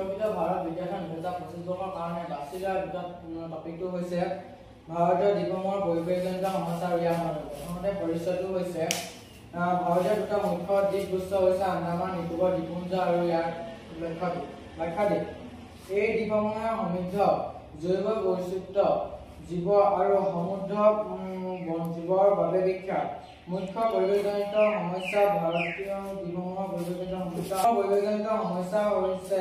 বিশ্ববিদ্যালয় ভাৰত বিজ্ঞান 2025 বৰ্ষৰ কাৰণে বাছি লোৱা টপিকটো হৈছে ভাৰতীয় দ্বীপসমূহৰ পৰিৱেশজনিত সমস্যা আৰু ইয়াৰ সমাধান। প্ৰথমতে পৰিচয়টো হৈছে ভাৰতীয় দুটা মুখ্য দ্বীপগুচ্ছ হৈছে আন্দামান নিকোবৰ দ্বীপপুঞ্জ আৰু ইয়াৰ লাক্ষাদ্বীপ। এই দ্বীপসমূহে সমৃদ্ধ জৈৱ বৈচিত্ৰ্য জীৱ আৰু সমুদ্ৰ জীৱৰ বাবে বিখ্যাত। মুখ্য পৰিৱেশজনিত সমস্যা ভাৰতীয় দ্বীপসমূহৰ পৰিৱেশজনিত সমস্যা হৈছে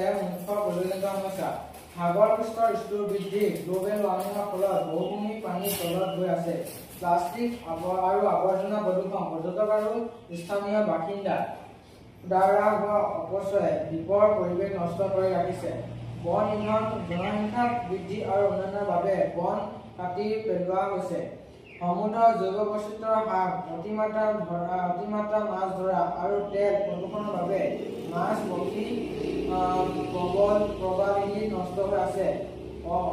সাগৰ পৃষ্ঠৰ স্তৰ বৃদ্ধি, গ্লোবেল ৱাৰ্মিঙৰ ফলত বহুভূমি পানী তলত গৈ আছে, প্লাষ্টিক আৰু আৱৰ্জনা প্ৰদূষণ, পৰ্যটক আৰু স্থানীয় বাসিন্দাৰ দ্বাৰা হোৱা অপচয়ে দ্বীপৰ পৰিৱেশ নষ্ট কৰি ৰাখিছে। বন নিধন, জনসংখ্যা বৃদ্ধি আৰু উন্নয়নৰ বাবে বন কাটি পেলোৱা হৈছে। সমুদ্ৰৰ জৈৱ বৈচিত্ৰ্য হ্ৰাস, অতিমাত্ৰা মাছ ধৰা আৰু তেল প্ৰদূষণৰ বাবে মাছ পক্ষী প্ৰবাহিনী নষ্ট হৈ আছে।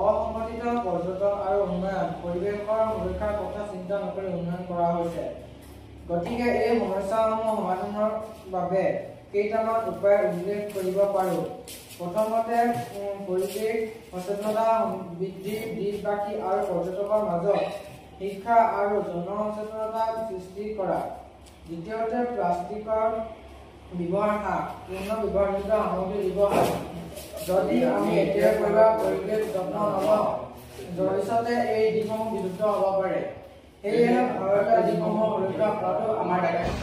অসংগঠিত পৰ্যটন আৰু উন্নয়ন, পৰিৱেশৰ সুৰক্ষাৰ কথা চিন্তা নকৰি উন্নয়ন কৰা হৈছে। গতিকে এই সমস্যাসমূহ সমাধানৰ বাবে কেইটামান উপায় উল্লেখ কৰিব পাৰোঁ। প্ৰথমতে পৰিৱেশ সচেতনতা বৃদ্ধি, দ্বীপবাসী আৰু পৰ্যটকৰ মাজত শিক্ষা আৰু জনসচেতনতা সৃষ্টি কৰা। দ্বিতীয়তে প্লাষ্টিকৰ ব্যৱহাৰ হ্ৰাস, পুনৰ ব্যৱহাৰযোগ্য সামগ্ৰী ব্যৱহাৰ। যদি আমি এতিয়াৰ পৰা পৰিৱেশ যত্ন নলওঁ, ভৱিষ্যতে এই দ্বীপসমূহ বিলুপ্ত হ'ব পাৰে। সেয়েহে ভাৰতীয় দ্বীপসমূহ সুৰক্ষা কৰাটো আমাৰ দায়িত্ব।